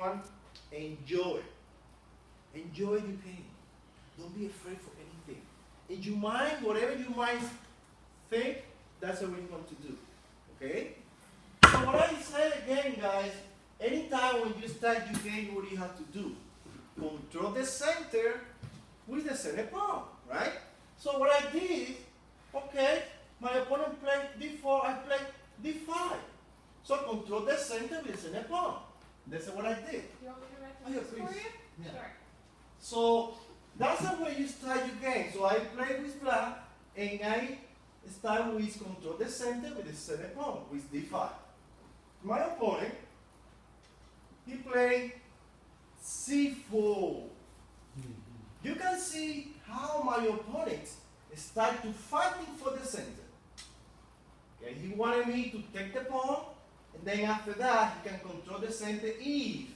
everyone, enjoy. Enjoy the game. Don't be afraid for anything. In your mind, whatever you might think, that's what we want to do. Okay? So what I say again, guys, anytime when you start your game, what do you have to do? Control the center with the center pawn, right? So what I did, okay, my opponent played d4, I played d5. So control the center with the center pawn. That's what I did. You want me to write this for you? Yeah. Sure. So that's the way you start your game. So I play with black, and I start with control the center with the center pawn with d5. My opponent, he played c4. You can see how my opponent start to fighting for the center. Okay, he wanted me to take the pawn, and then after that he can control the center. If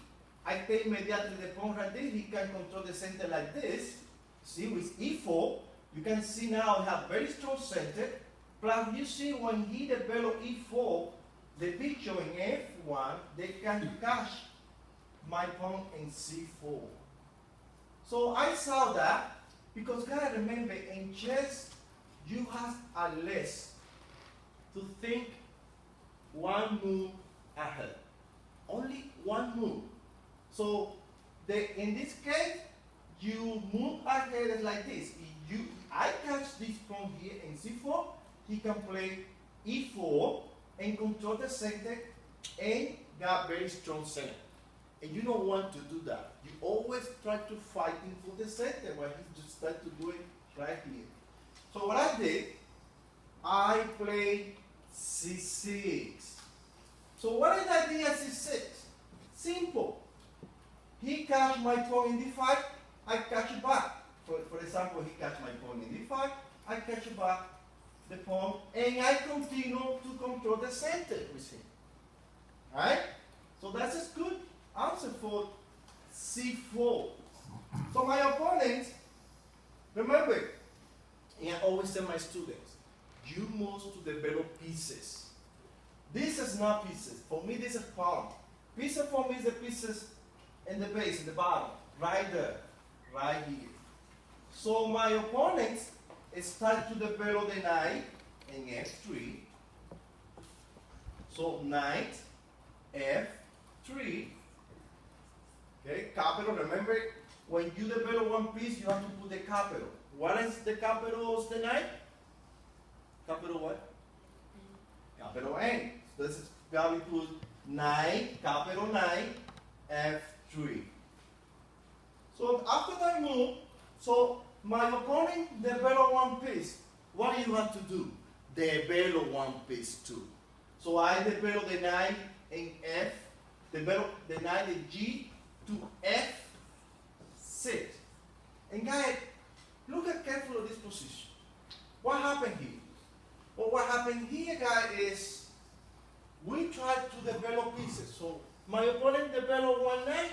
I take immediately the pawn right there, he can control the center like this. See, with e4, you can see now I have very strong center. Plus, you see when he develop e4, the picture in f1, they can catch my pawn in c4. So I saw that because guys, remember in chess you have at least to think one move ahead. Only one move. So in this case, you move ahead like this. If I catch this pawn here in c4, he can play e4 and control the center and got very strong center. And you don't want to do that. You always try to fighting for the center, but he just started to do it right here. So what I did, I played c6. So what did I do at c6? Simple. He catch my pawn in d5, I catch it back. For example, he catch my pawn in d5, I catch back the pawn, and I continue to control the center with him. Right? So that's a good answer for c4. So my opponent, remember, and I always tell my students, you must to develop pieces. This is not pieces. For me, this is pawn. Pieces for me is the pieces in the base, in the bottom, right there, right here. So my opponent start to develop the knight in f3. So knight, f3. Okay, capital. Remember, when you develop one piece, you have to put the capital. What is the capital of the knight? Capital what? Capital N. So this is how we put knight, capital 9, f3. So after that move, so my opponent develop one piece. What do you have to do? Develop one piece too. So I develop the knight in F, develop the knight in G to F6. And guys, look at carefully at this position. What happened here? Well, what happened here, guys, is we tried to develop pieces. So my opponent developed one knight,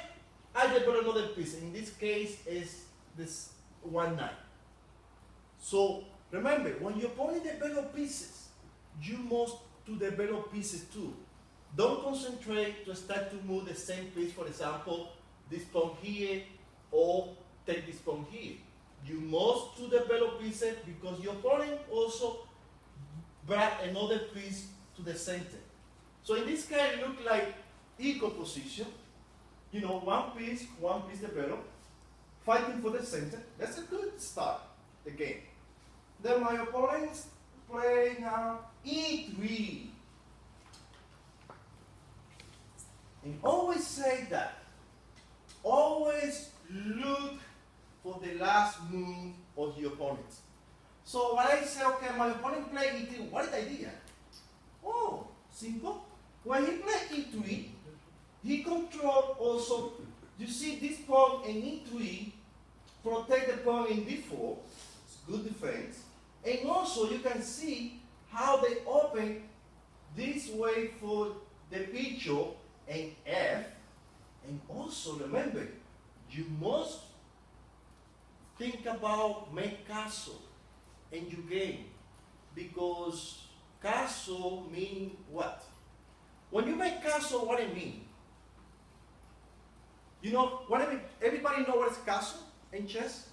I develop another piece. In this case, is this one knight. So remember, when your opponent develop pieces, you must to develop pieces too. Don't concentrate to start to move the same piece. For example, this pawn here, or take this pawn here. You must to develop pieces because your opponent also brought another piece to the center. So in this case, it looks like equal position. You know, one piece developed, fighting for the center. That's a good start, the game. Then my opponents play now e3. And always say that. Always look for the last move of your opponent. So when I say, okay, my opponent played e3, what did I do? Oh, simple. When he played e3, he controlled also, you see this pawn in e3, protect the pawn in d4, it's good defense. And also you can see how they open this way for the picture in F. And also remember, you must think about make castle in your game, because castle means what? When you make castle, what do you mean? You know, everybody know what is castle in chess?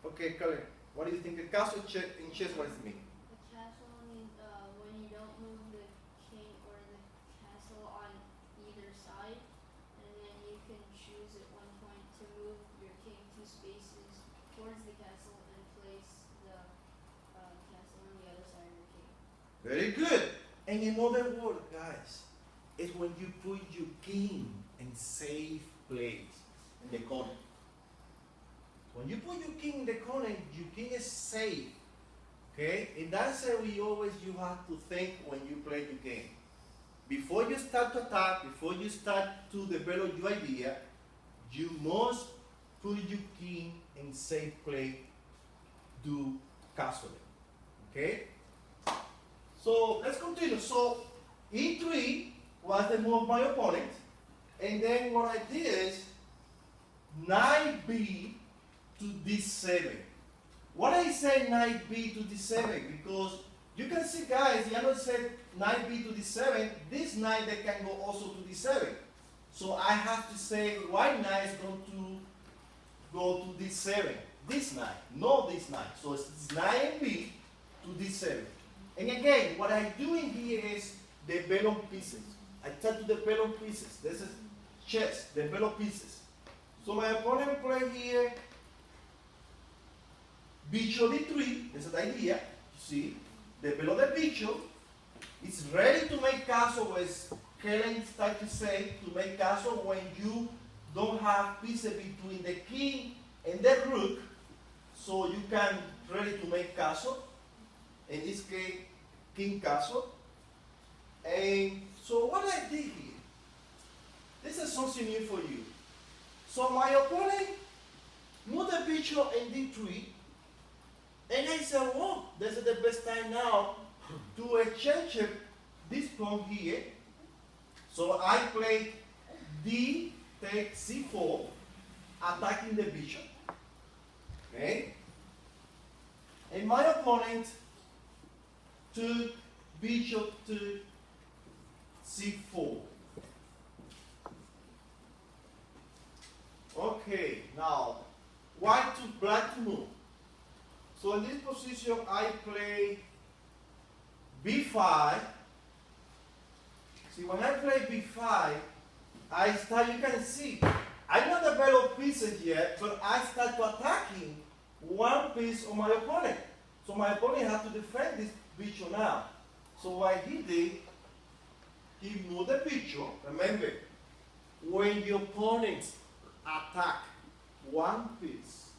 Okay, Colin, what do you think? The castle in chess, what does it mean? The castle means when you don't move the king or the castle on either side, and then you can choose at one point to move your king 2 spaces towards the castle and place the castle on the other side of your king. Very good. And another word, guys, is when you put your king in safe place in the corner. When you put your king in the corner, your king is safe. Okay? In that sense, you have to think when you play your game. Before you start to attack, before you start to develop your idea, you must put your king in safe place, do castling. Okay? So let's continue. So E3 was the move of my opponent, and then what I did is knight B to D7. What I say knight B to D7? Because you can see, guys, Yano said knight B to D7. This knight that can go also to D7. So I have to say white knight is going to go to D7. This knight, not this knight. So it's knight B to D7. And again, what I'm doing here is develop pieces. I try to develop pieces. This is chess, develop pieces. So my opponent play here bishop d3. This is the idea. You see, develop the bishop. It's ready to make castle, as Kellen started to say, to make castle when you don't have pieces between the king and the rook. So you can ready to make castle. In this case, king castle. And so what I did here, this is something new for you. So my opponent moved the bishop in d3, and I said, well, this is the best time now to exchange this pawn here. So I play d takes c4, attacking the bishop. Okay? And my opponent took bishop to c4. Okay, now white to black to move. So in this position I play b5. See, when I play b5, I start, you can see, I don't develop pieces yet, but I start to attacking one piece of my opponent. So my opponent has to defend this bishop now. So what he did, he moved the bishop. Remember, when your opponent attack one piece,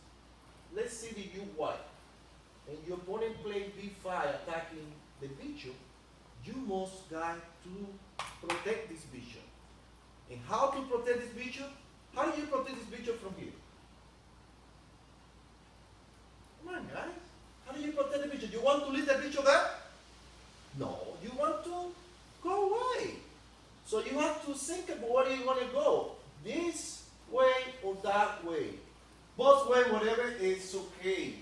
let's see the you white, and your opponent play b5 attacking the bishop, you must guide to protect this bishop. And how to protect this bishop? How do you protect this bishop from here? Come on, guys. How do you protect the bishop? You want to leave the bishop there? No, you want to go away. So you have to think about where you want to go. This way or that way. Both way, whatever is okay.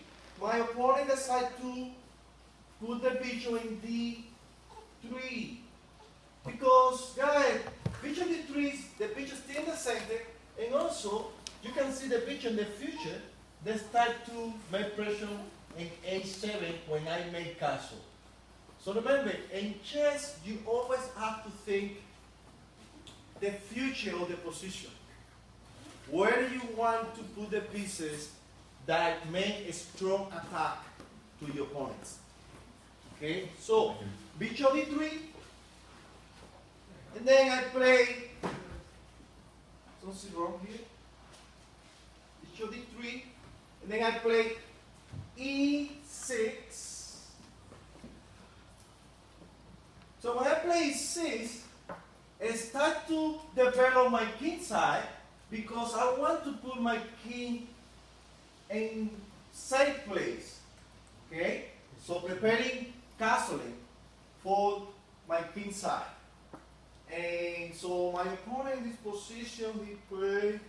My opponent decided to put the bishop in d3. Because, guys, bishop d3 is the bishop still in the center, and also you can see the bishop in the future. They start to make pressure in h7 when I make castle. So remember, in chess, you always have to think the future of the position. Where do you want to put the pieces that make a strong attack to your opponents? Okay, so bishop d3, and then I play something wrong here. Bishop d3, and then I play e6. So when I play e6, I start to develop my king side because I want to put my king in safe place. Okay? So preparing castling for my king side. And so my opponent in this position, he played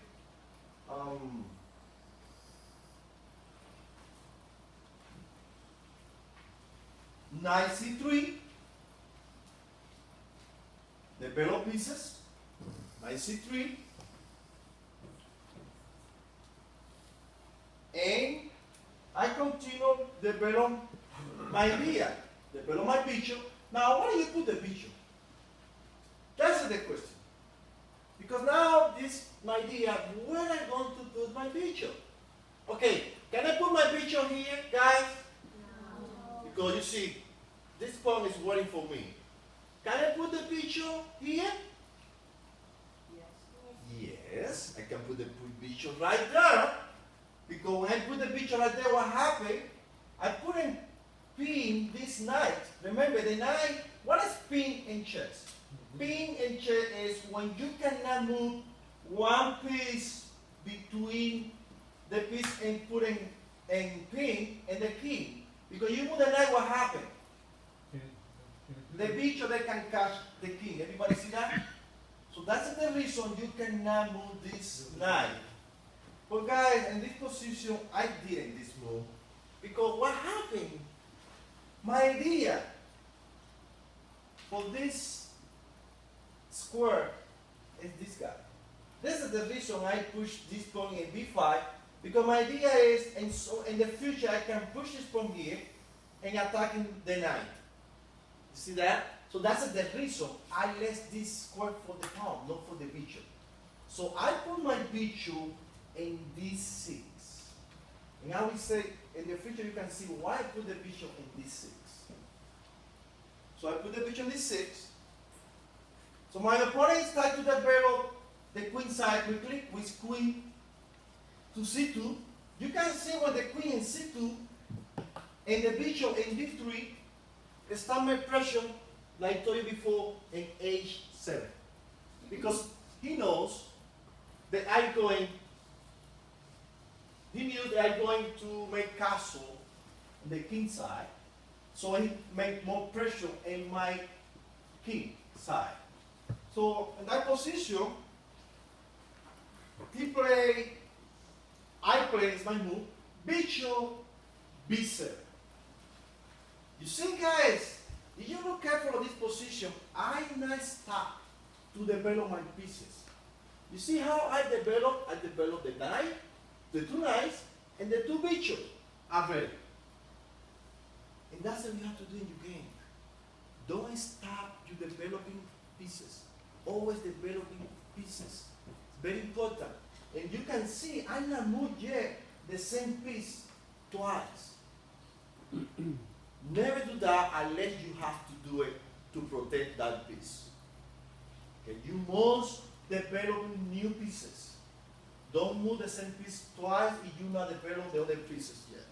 knight c3, develop pieces, knight c3, I continue develop my idea, develop my picture. Now, where do you put the picture? That's the question. Because now this my idea, where am I going to put my picture? Okay, can I put my picture here, guys? No. Because you see, this pawn is waiting for me. Can I put the picture here? Yes, I can put the picture right there. Because when I put the picture right there, what happened? I put in pin this knight. Remember the knight, what is pin in chess? Pin in chess is when you cannot move one piece between the piece and putting and pin and the king. Because you move the knight, what happened? The picture they can catch the king. Everybody see that? So that's the reason you cannot move this knight. But guys, in this position, I didn't this move. Because what happened? My idea for this square is this guy. This is the reason I push this pawn in b5. Because my idea is, and so in the future, I can push this pawn here and attacking the knight. You see that? So that's the reason I left this square for the pawn, not for the picture. So I put my picture in d6. And I will say, in the future you can see why I put the picture in d6. So I put the picture in d6. So my opponent starts to develop the queen side quickly with queen to c2. You can see when the queen in c2 and the bishop in d3 start my pressure, like I told you before, in h7. Because he knows that he knew that I'm going to make castle on the king side, so he made more pressure in my king side. So in that position, I play, it's my move, bishop b7. You see, guys, if you look careful at this position, I now start to develop my pieces. You see how I develop? I develop the knight, the two knights, and the two bishops are ready. And that's what you have to do in your game. Don't stop you developing pieces. Always developing pieces. It's very important. And you can see I'm not moved yet the same piece twice. Never do that unless you have to do it to protect that piece. Okay, you must develop new pieces. Don't move the same piece twice if you not develop the other pieces yet.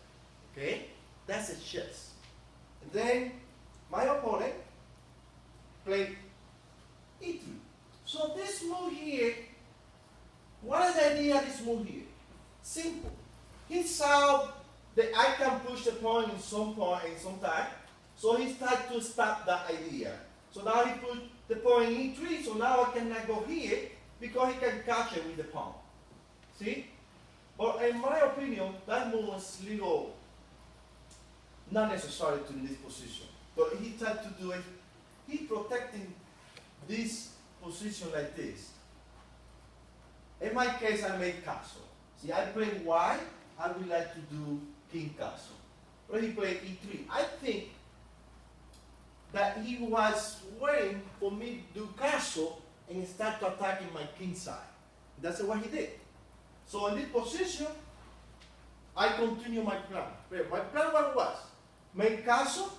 Okay? That's a chess. And then my opponent played e3. So this move here, what is the idea of this move here? Simple. He saw that I can push the pawn in some point in some time. So he started to stop that idea. So now he put the pawn in e3, so now I cannot go here because he can catch it with the pawn. See? But in my opinion, that move was little not necessary to in this position. But he tried to do it. He protecting this position like this. In my case, I made castle. See, I played white. I would like to do king castle. But he played e3. I think that he was waiting for me to do castle and start attacking my king side. That's what he did. So in this position, I continue my plan. My plan what was? Make castle.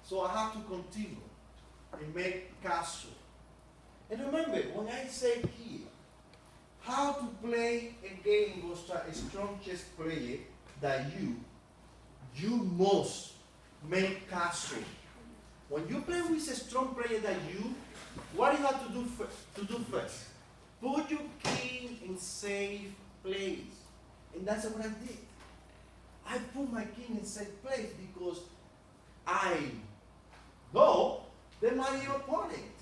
So I have to continue and make castle. And remember, when I say here, how to play a game was a strong chess player that you must make castle. When you play with a strong player that what do you have to do first? Put your king in safe place. And that's what I did. I put my king in safe place because I know that my opponent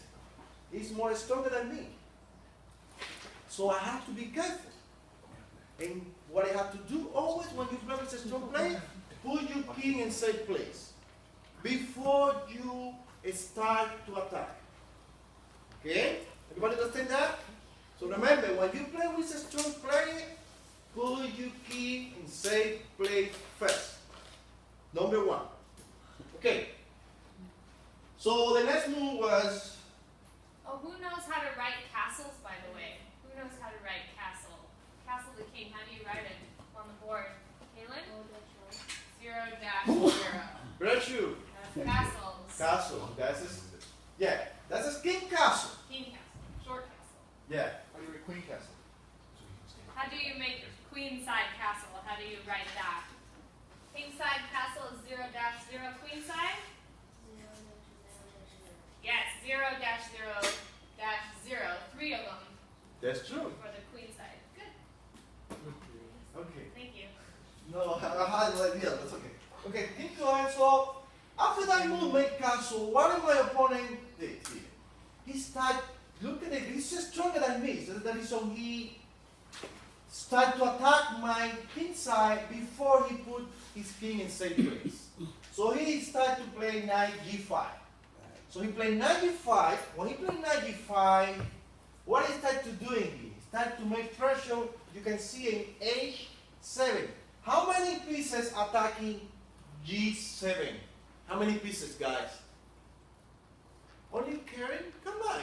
is more stronger than me. So I have to be careful. And what I have to do always when you play with a strong player, put your king in safe place before you start to attack. Okay? Everybody understand that? So remember, when you play with a strong player, put your king in safe place first. Number one. Okay. So the next move was. Oh, who knows how to write castles, by the way? Who knows how to write castle? Castle the king, how do you write it on the board? Kaylin? Oh, that's right. 0-0. Virtue. That's castles. Castle. That's a, yeah. That's a king castle. King castle. Short castle. Yeah. How do you write queen castle? How do you make queen side castle? How do you write that? King side castle is 0-0. Queen side? 0-0-0. Yes, 0-0-0. 3 of them That's true. for the queen side. Good. Okay. Thank you. No, I had no idea. That's okay. Okay, keep going. So after that move, make castle. What did my opponent did here? He started. Look at it. He's just stronger than me. So he started to attack my king side before he put his king in safe place. So he started to play knight g5. So he played knight g5. When he played knight g5, what he started to do here? He started to make pressure. You can see in h7. How many pieces attacking g7? How many pieces, guys? Only Karen? Come on.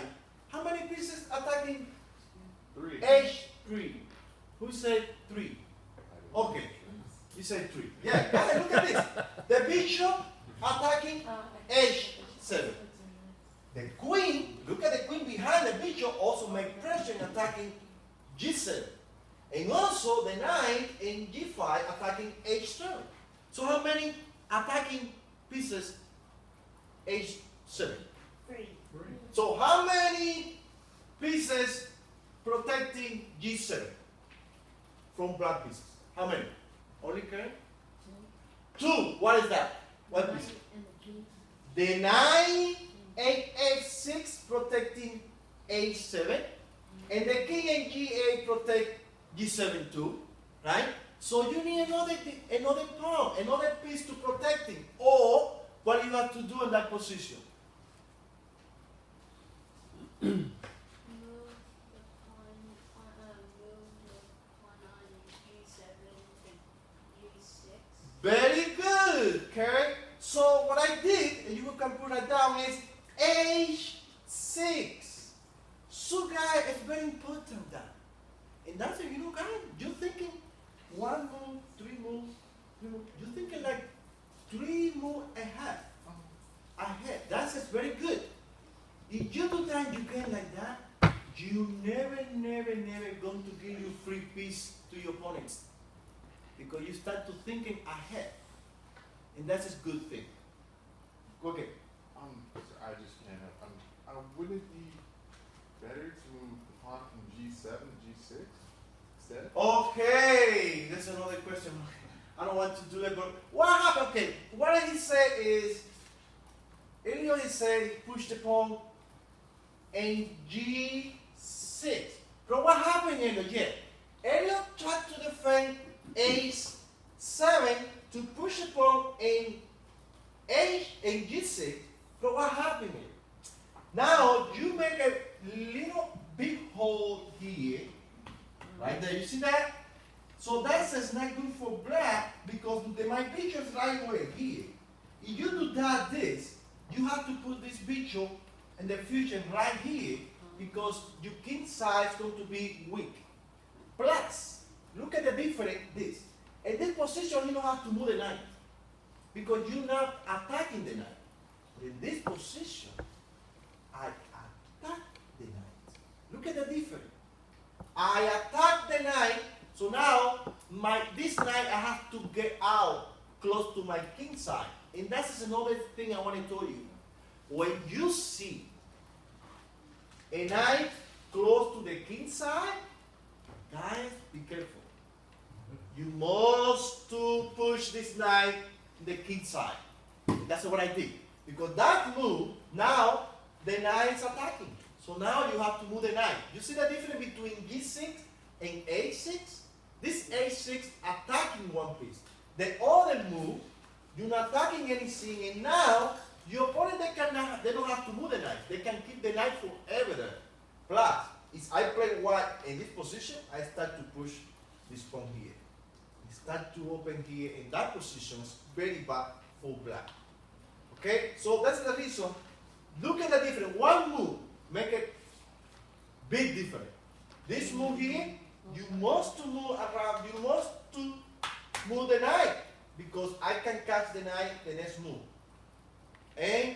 How many pieces attacking 3. h3? Who said 3? Okay. You said 3. Yeah, guys, look at this. The bishop attacking h7. The queen, look at the queen behind the bishop, also make pressure in attacking g7. And also the knight in g5 attacking h7. So how many attacking pieces h7? 3. So how many pieces protecting g7 from black pieces? How many? Only Karen? 2. What is that? What piece? The knight and h6 protecting h7, and the king and g8 protect g7 too, right? So you need another pawn, another piece to protect him. Or what you have to do in that position? Move the pawn on g7 to g6. Very good, Karen. So what I did, and you can put that down, is h6. So guys, it's very important that. And that's it, guys, you're thinking 1 move, 3 moves, 3 moves. You're thinking like 3 moves ahead. That's just very good. If you do that, you get like that, you never going to give you free piece to your opponents. Because you start to thinking ahead. And that's a good thing. Okay. I just can't help. Wouldn't it be better to move the pawn from g7 to g6 instead? Okay, that's another question. I don't want to do that, but what happened? Okay, what he said is, earlier he said push the pawn in g6. But what happened in the jet? Elliot tried to defend a7 to push the pawn in g6. But what happened here? Now you make a little big hole here, right there. You see that? So that's not good for black because my picture is right away here. If you do that this, you have to put this picture in the future right here because your king side is going to be weak. Plus, look at the difference this. In this position, you don't have to move the knight because you're not attacking the knight. In this position, I attack the knight. Look at the difference. I attack the knight, so now this knight I have to get out close to my king side. And that's another thing I want to tell you. When you see a knight close to the king side, guys, be careful. You must to push this knight to the king side. That's what I did. Because that move, now the knight is attacking. So now you have to move the knight. You see the difference between g6 and h6? This h6 attacking one piece. The other move, you're not attacking anything, and now your opponent they don't have to move the knight. They can keep the knight forever there. Plus, if I play white in this position, I start to push this pawn here. He start to open here, and that position is very bad for black. Okay, so that's the reason. Look at the difference. One move make a big difference. This move here, you must to move around. You must to move the knight because I can catch the knight the next move. And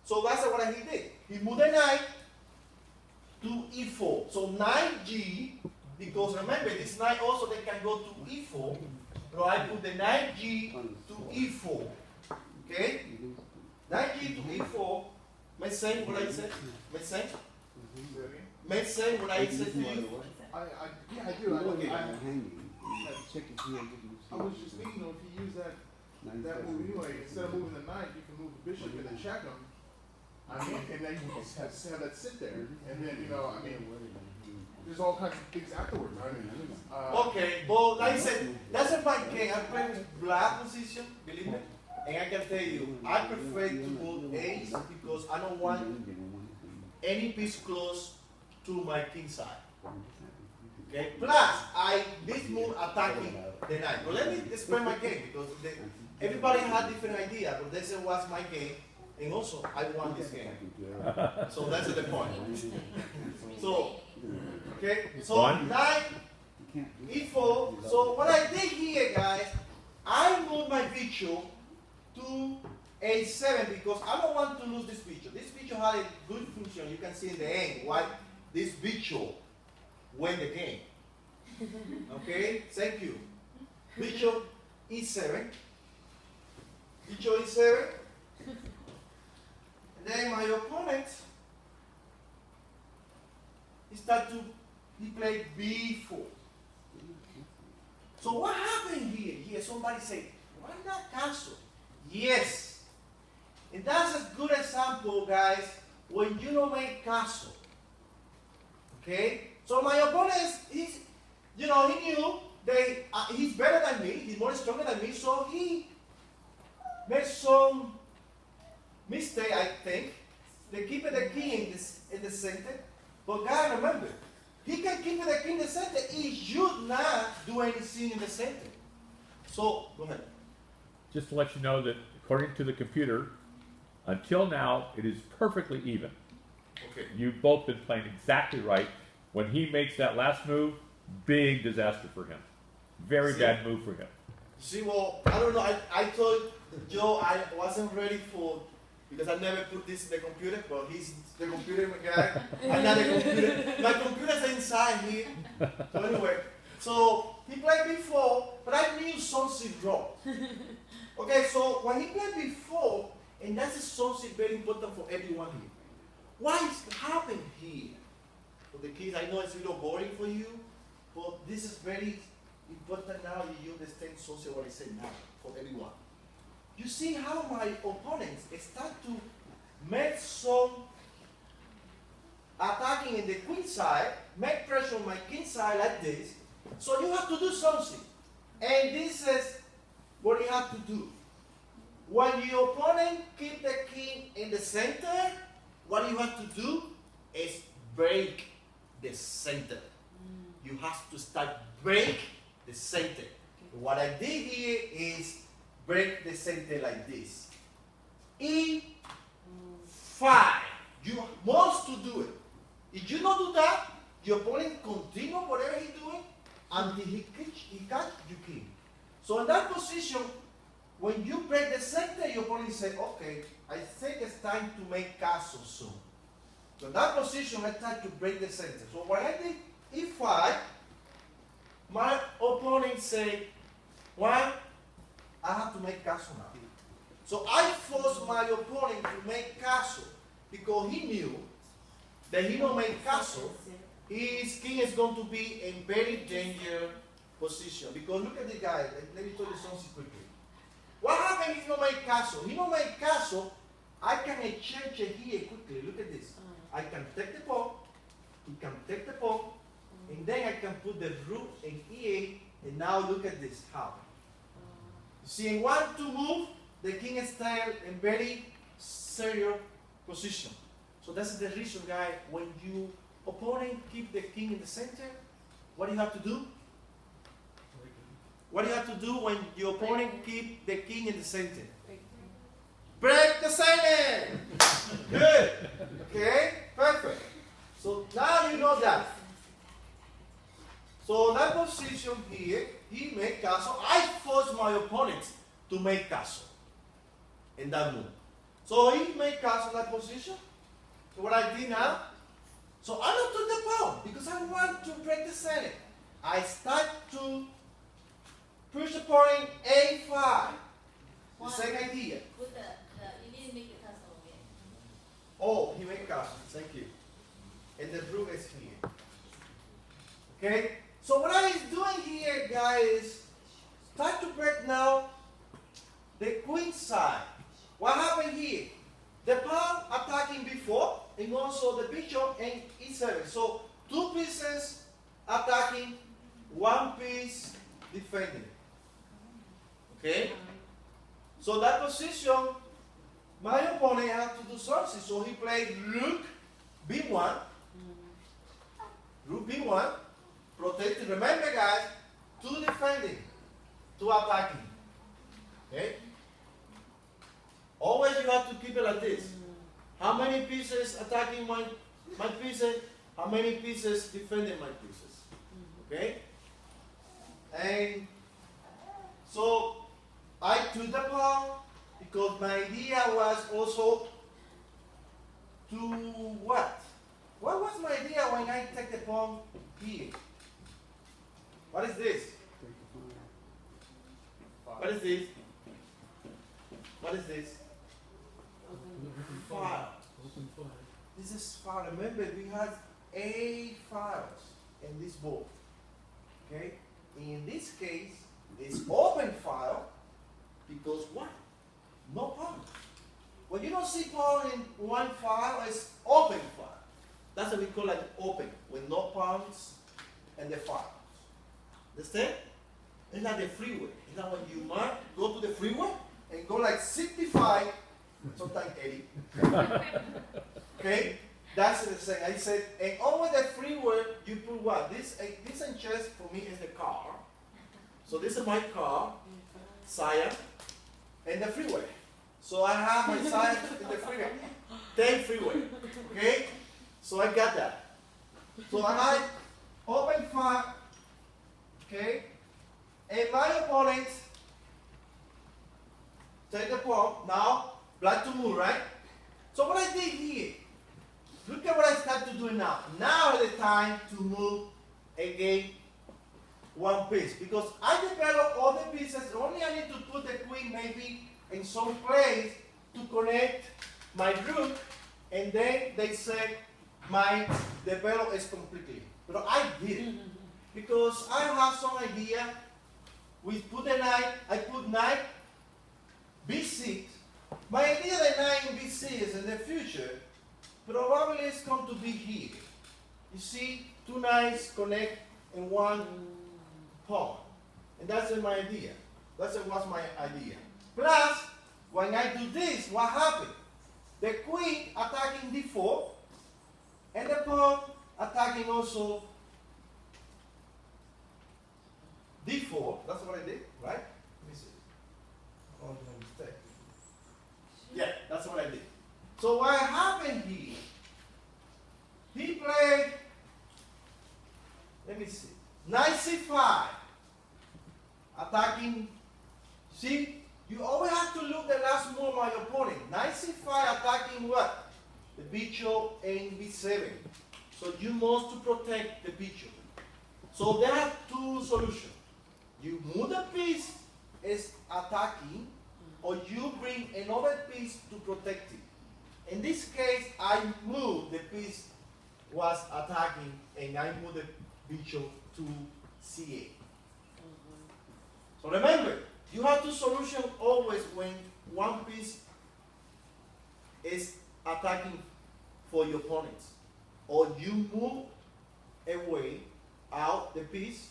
so that's what he did. He moved the knight to e4. So knight g, because remember this knight also they can go to e4. So I put the knight g to e4. Okay? Knight g to e4. Make sense what I said? Make sense? Make sense what I said to you? Yeah, I do. Okay. I was just thinking, if you use that move anyway, instead of moving the knight, you can move the bishop and then check him. I mean, and then you just have that sit there, and then there's all kinds of things afterwards. Okay, but like I said, that's a fine game. I play with black position, believe me. And I can tell you, I prefer to move ace because I don't want any piece close to my king side. Okay, plus this move attacking the knight. But let me explain my game because everybody had different idea, but this was my game, and also I won this game. So that's the point. So, okay, so knight e4. So what I did here, guys, I moved my bishop to a7 because I don't want to lose this bishop. This bishop had a good function. You can see in the end why this bishop win the game. Okay, thank you. Bishop e7. Bishop e7. And then my opponent he played b4. So what happened here? Here somebody said, why not castle? Yes. And that's a good example, guys, when you don't make castle. Okay? So my opponent, he knew that he's better than me, he's more stronger than me, so he made some mistake, I think. They keep the king in the center. But guys, remember, he can keep the king in the center. He should not do anything in the center. So, go ahead. Just to let you know that according to the computer, until now, it is perfectly even. Okay. You've both been playing exactly right. When he makes that last move, big disaster for him. Very bad move for him. See, well, I don't know. I told Joe I wasn't ready for, because I never put this in the computer, but he's the computer guy. I'm not the computer. My computer's inside here. So anyway, so he played before, but I knew something wrong. Okay, so when he played before, and that's something very important for everyone here. What is happening here? For the kids, I know it's a little boring for you, but this is very important now. You understand something what I say now for everyone. You see how my opponents start to make some attacking in the queen side, make pressure on my king side like this. So you have to do something. And this is what you have to do. When your opponent keep the king in the center, what you have to do is break the center. You have to start break the center. What I did here is break the center like this. E5. You must to do it. If you don't do that, your opponent continue whatever he's doing until he catch your king. So in that position, when you break the center, your opponent say, okay, I think it's time to make castle soon. So in that position, I try to break the center. So when I did e5, my opponent say, well, I have to make castle now. So I forced my opponent to make castle because he knew that he don't make castle, his king is going to be in very dangerous position. Because look at the guy, let me tell you something quickly. What happened if he don't make castle? He don't make castle, I can exchange it here quickly. Look at this. I can take the pawn, he can take the pawn, and then I can put the rook in e8, and now look at this, how. You see, in 1-2 move, the king is still in very serious position. So that's the reason, guys, when you opponent keep the king in the center, what do you have to do? what do you have to do when your opponent keep the king in the center? Break the center. Good. Okay, perfect. So now you know that. So that position here, he made castle. I forced my opponent to make castle in that move. So he made castle in that position. So what I did now, so I don't took the pawn because I want to break the center. I start to push the pawn in A5. The same idea. With you didn't make the castle yet. Oh, he made castle. Thank you. And the rook is here. Okay? So what I is doing here, guys, start to break now the queen side. What happened here? The pawn attacking before, and also the bishop and E7. So two pieces attacking, one piece defending. Okay? So that position, my opponent had to do something. So he played rook B1, rook B1, protecting. Remember, guys, two defending, two attacking. Okay? Always you have to keep it like this. How many pieces attacking my pieces? How many pieces defending my pieces? Okay? And so I took the pawn because my idea was also to what? What was my idea when I take the pawn here? What is this? What is this? What is this? File. This is file. Remember, we had 8 files in this book. Okay? In this case, it's open file because what? No pawn. When you don't see pawn in one file, it's open file. That's what we call like open, with no pawns and the files. Understand? It's like the freeway. It's like when you go to the freeway and go like 65, sometimes 80. Okay? That's the same. I said, and over the freeway, you put what? This in chess for me is the car. So this is my car, Saya, and the freeway. So I have my Saya in the freeway. 10 freeway. Okay? So I got that. So I open file. Okay? And my opponent take the pawn. Now, black to move, right? So what I did here, look at what I start to do now. Now is the time to move again one piece. Because I develop all the pieces, only I need to put the queen maybe in some place to connect my rook, and then they say my develop is completely. But I did it. Because I have some idea. We put the knight, I put knight B6. My idea that knight in B6 is in the future, probably it's going to be here. You see, two knights connect in one pawn. And that's my idea. That was my idea. Plus, when I do this, what happened? The queen attacking D4, and the pawn attacking also D4. That's what I did, right? Let me see. Oh, no mistake. Yeah, that's what I did. So what happened here? He played, let me see, knight C5, attacking. See, you always have to look the last move of my opponent. Knight C5 attacking what? The bishop and B7. So you must to protect the bishop. So there are two solutions. You move the piece is attacking, or you bring another piece to protect it. In this case, I moved the piece was attacking, and I moved the bishop to C8. So remember, you have two solutions always when one piece is attacking for your opponents. Or you move away out the piece,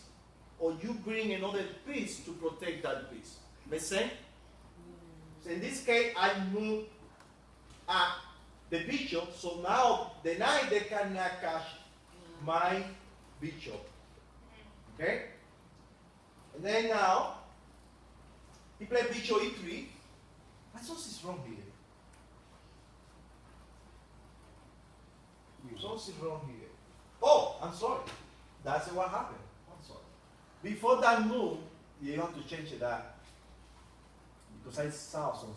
or you bring another piece to protect that piece. Make sense? So in this case, I move the bishop, so now the knight they cannot catch my bishop. Okay? And then now, he played bishop e3. Something's wrong here. Something's wrong here. Oh, I'm sorry. That's what happened. I'm sorry. Before that move, you have to change that. Because I saw something.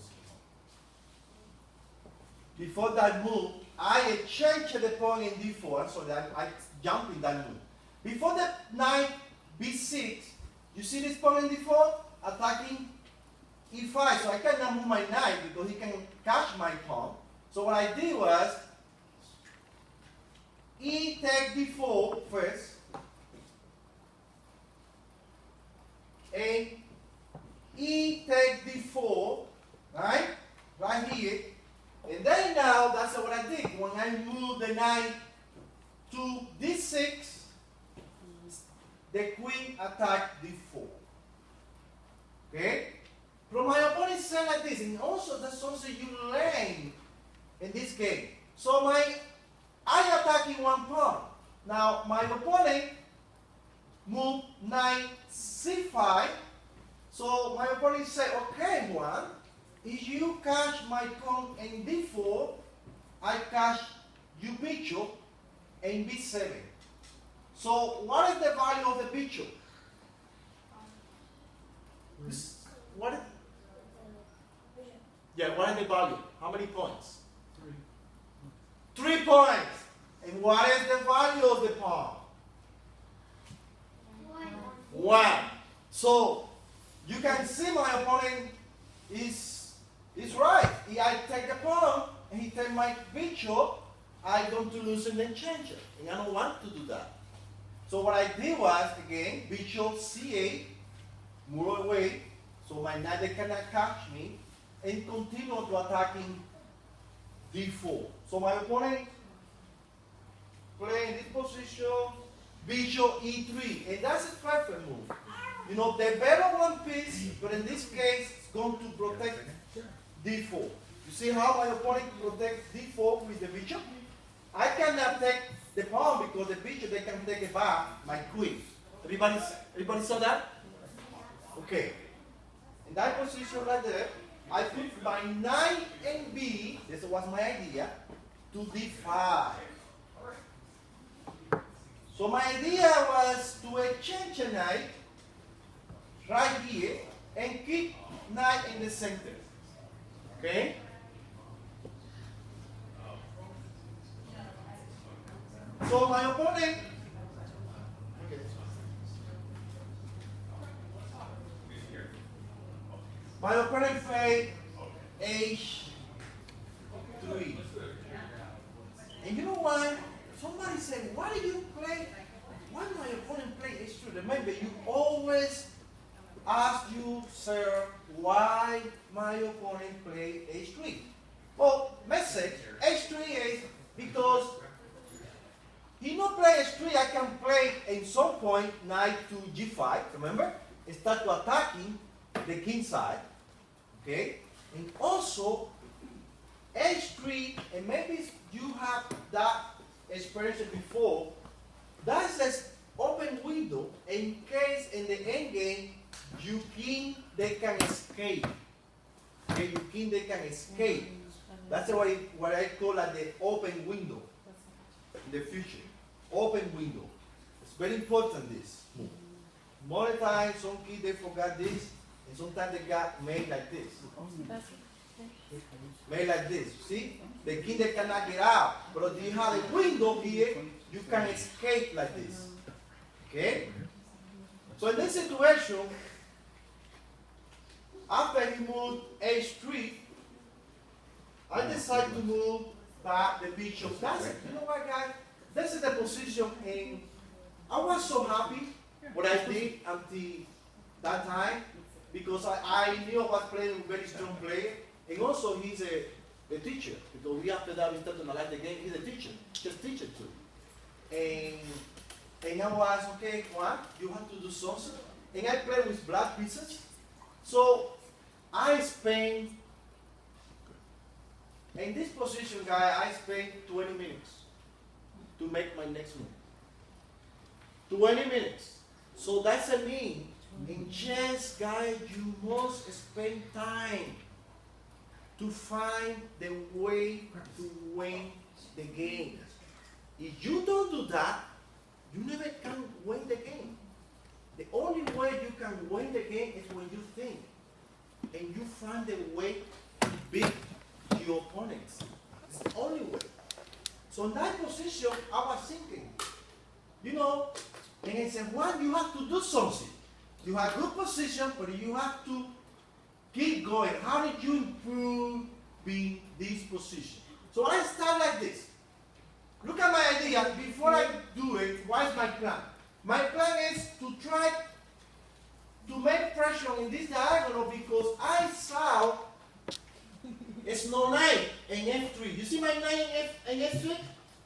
Before that move, I changed the pawn in d4, so that I jumped in that move. Before the knight b6, you see this pawn in d4 attacking e5, so I cannot move my knight because he can catch my pawn. So what I did was e take d4 first, and e take d4, right here. And then now, that's what I did. When I moved the knight to d6, the queen attacked d4. Okay? But my opponent said like this, and also that's something you learn in this game. So I attacking one pawn. Now my opponent moved knight c5. So my opponent said, okay, Juan, if you catch my pawn in d4, I catch you bishop in b7. So what is the value of the bishop? What is the value? How many points? 3 points. And what is the value of the pawn? 1. So you can see my opponent is right. If I take the pawn and he take my bishop, I'm going to lose and then change it. And I don't want to do that. So what I did was, again, bishop c8, move away, so my knight they cannot catch me, and continue to attacking d4. So my opponent play in this position, bishop e3, and that's a perfect move. You know, the better one piece, but in this case, it's going to protect d4. You see how my opponent protects d4 with the bishop? I cannot take the pawn because the bishop, they can take it back, my queen. Everybody saw that? Okay. In that position right there, I put my knight and b, this was my idea, to d5. So my idea was to exchange a knight right here and keep knight in the center. Okay? So my opponent, played h3. And you know why? Somebody said, why do you play? Why my opponent play h3? Remember, you always ask you, sir, why my opponent play h3? Well, message, h3 is because he not play h3, I can play in some point knight to g5, remember? And start to attacking the king side, okay? And also, h3, and maybe you have that experience before, that's an open window in case in the end game, you king, they can escape. Okay, you king, they can escape. That's what I call like the open window in the future. Open window. It's very important, this move. More times, some kids, they forgot this, and sometimes they got made like this. Made like this, see? The king, they cannot get out. But if you have a window here, you can escape like this. Okay? So in this situation, after he moved h3, I decided to move back the bishop. That's it. You know what, guys? This is the position, and I was so happy what I did until that time because I knew I was playing with a very strong player, and also he's a teacher because after that we started to analyze the game. He's a teacher, just teacher too. And I was okay. Juan, you have to do something, and I play with black pieces. So I spent in this position, guy. I spent 20 minutes to make my next move. 20 minutes. So that's a mean In chess, guys, you must spend time to find the way to win the game. If you don't do that, you never can win the game. The only way you can win the game is when you think and you find the way to beat your opponents. It's the only way. So in that position, I was thinking, you know, and I said, Juan, you have to do something. You have good position, but you have to keep going. How did you improve in this position? So I start like this. Look at my idea. Before I do it, what is my plan? My plan is to try to make pressure in this diagonal because I saw it's no knight and f3. You see my knight and f3?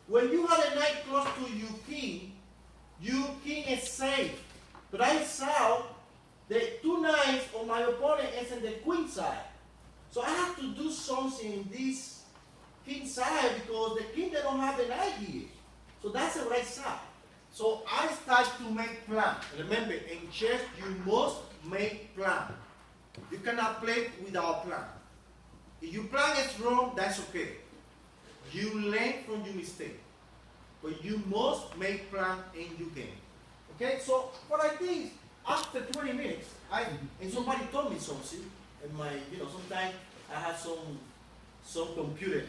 When you have a knight close to your king is safe. But I saw the two knights on my opponent is in the queen side. So I have to do something in this king side because the king they don't have the knight here. So that's what I saw. So I start to make plan. Remember, in chess you must make plan. You cannot play without plan. If your plan is wrong, that's okay. You learn from your mistake. But you must make plan in your game. Okay, so what I did after 20 minutes, and somebody told me something, and my, sometimes I have some computer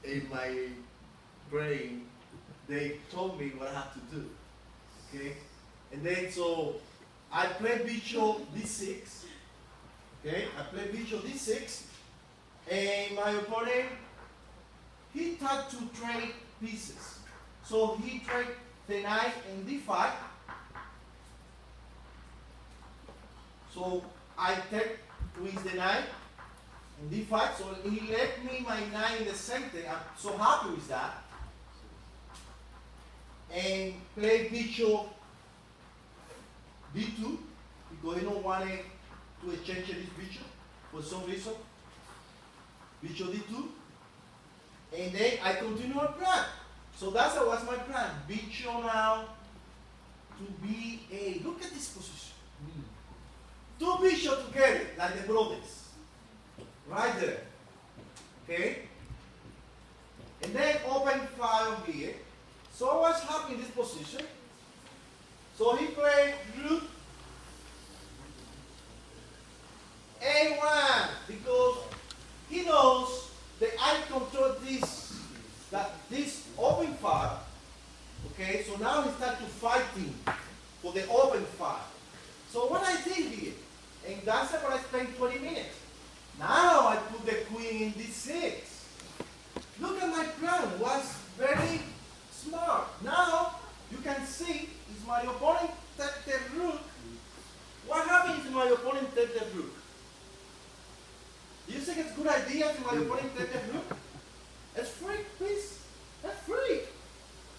in my brain. They told me what I have to do. Okay, and then so I played bishop d6. Okay, I played bishop d6, and my opponent he tried to trade pieces. So he traded the knight in d5. So I take with the knight in d5. So he left me my knight in the center. I'm so happy with that. And play bishop d2 because he don't want to exchange this bishop for some reason. Bishop d2. And then I continue my plan. So that's what was my plan. Bishop now to b8. Look at this position. Two bishops together, like the brothers. Right there. Okay? And then open file here. So what's happening in this position? So he played rook a1 because he knows that I control this open file. Okay, so now he starts to fighting for the open file. So what I did here, and that's what I spent 20 minutes. Now I put the queen in d6. Look at my plan. It was very smart. Now you can see is my opponent take the rook. What happens if my opponent take the rook? Do you think it's a good idea if my opponent take the rook? It's free piece. That's free.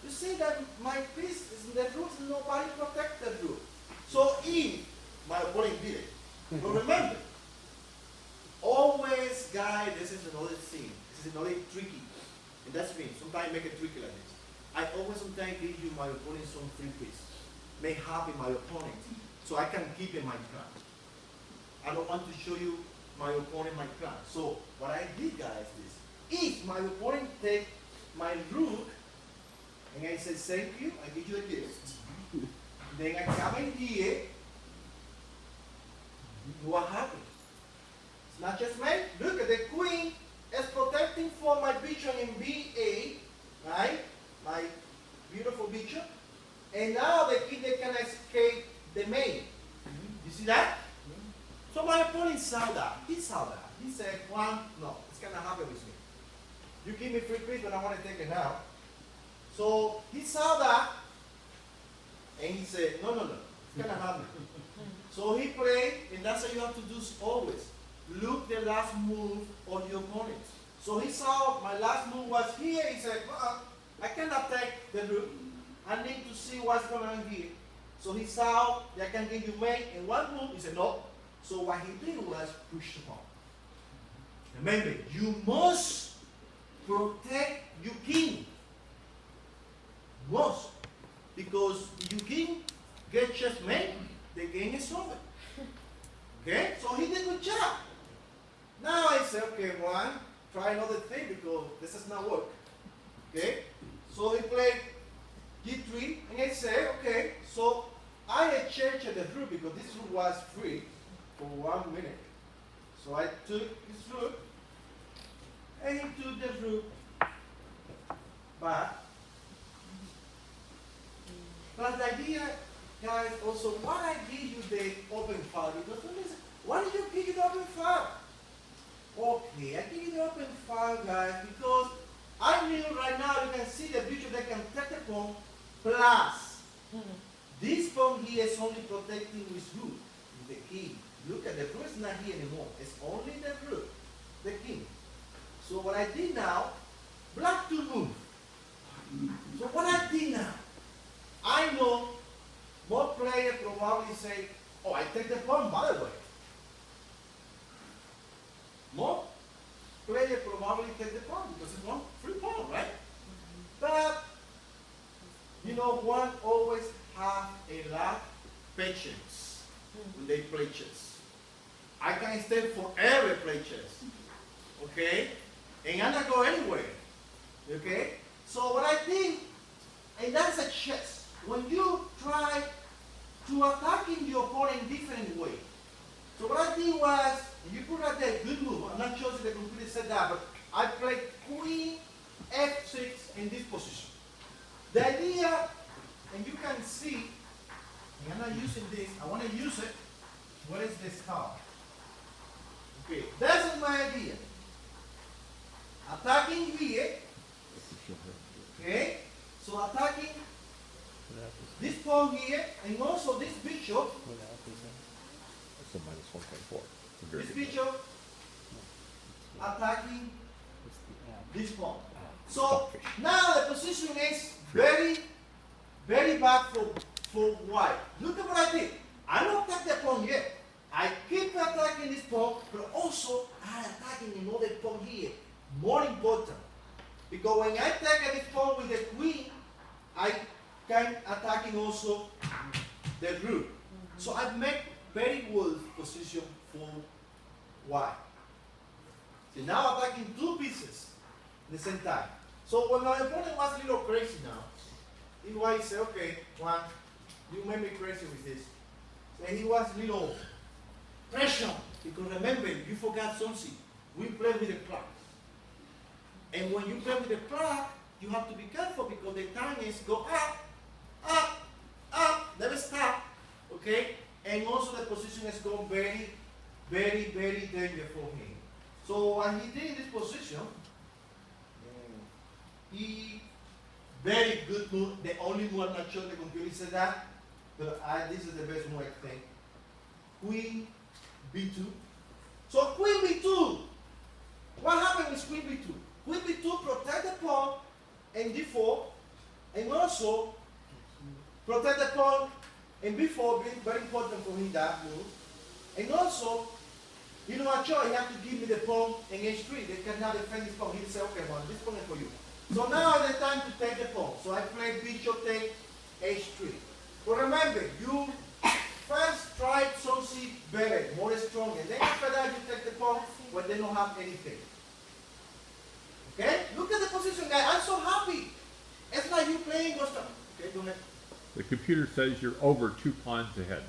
You see that my piece is in the rook and nobody protect the rook. So if my opponent did it. But remember, always guys, this is another thing. This is another tricky. And that's me. Sometimes I make it tricky like this. I always sometimes give you my opponent some free piece. Make happy my opponent. So I can keep in my plan. I don't want to show you my opponent my plan. So what I did guys is, if my opponent take my rook, and I say thank you, I give you a gift. Then I come in here, what happened? It's not just me. Look at the queen is protecting for my bishop in b8, right? My beautiful bishop. And now the king they can escape the main. You see that? So my opponent saw that. He saw that. He said, Juan, no, it's gonna happen with me. You give me free piece, but I want to take it now. So he saw that, and he said, no, it's gonna happen. So he played, and that's what you have to do always. Look the last move on your opponent. So he saw my last move was here. He said, I cannot take the rook. I need to see what's going on here. So he saw that I can give you mate in one move. He said, no. So what he did was push the pawn. Remember, you must protect your king. Must. Because your king get checkmate, the game is over. Okay? So he did a good job. Now I say, okay, Juan, try another thing because this does not work. Okay? So he played G3, and I say, okay, so I had changed the rook because this rook was free for 1 minute. So I took this rook, and he took the rook back. But the idea, guys, also, why I give you the open file? Because why did you give you the open file? Okay, I give you the open file, guys, because I knew right now you can see the bishop that can take the pawn plus this pawn here is only protecting with rook, the king. Look at the rook is not here anymore. It's only the rook, the king. So what I did now, black to move. So what I did now, I know more players probably say, oh, I take the pawn by the way. More players probably take the pawn because it's one free pawn, right? But, you know, one always have a lot of patience when they play chess. I can stay forever play chess, okay? And I'm not go anywhere, okay? So what I think, and that's a chess, when you try to attacking your opponent in different way. So what I did was, you put right there, good move. I'm not sure if the computer said that, but I played queen f6 in this position. The idea, and you can see, and I'm not using this, I want to use it. What is this card? Okay, that's my idea. Attacking here. Okay, so attacking this pawn here, and also this bishop. So minus 1.4. This bishop attacking this pawn. So now the position is very, very bad for white. Look at what I did. I don't attack the pawn yet. I keep attacking this pawn, but also I attacking another pawn here. More important. Because when I attack this pawn with the queen, I can attacking also the rook. So I make very good position for white. So now attacking two pieces at the same time. So when my opponent was a little crazy now, he white said, okay, Juan, you made me crazy with this. And he was a little pressure, because remember, you forgot something. We play with the clock. And when you play with the clock, you have to be careful because the time is go up, up, up, never stop, okay? And also the position is going very, very, very dangerous for him. So when he did this position, he very good move. The only move, I'm not sure the computer said that, but this is the best move I think. Queen B2. So Queen B2. What happened with Queen B2? Queen B2 protect the pawn and D4, and also protect the pawn and B4, being very important for him that move. And also, you know what, Joe, he have to give me the pawn in H3. They cannot defend this pawn. He say, okay, well, this pawn is for you. So now is the time to take the pawn. So I play bishop take H3. But remember, you first try something better, more strong, and then after that you take the pawn when they don't have anything. Okay? Look at the position, guys. I'm so happy. It's like you playing Costa. Okay, go ahead. The computer says you're over 2 pawns ahead.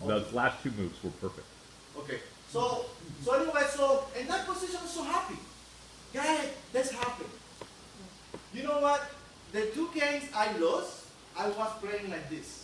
Those last 2 moves were perfect. Okay. So anyway, so in that position, I'm so happy. Guys, that's happened. You know what? The 2 games I lost, I was playing like this.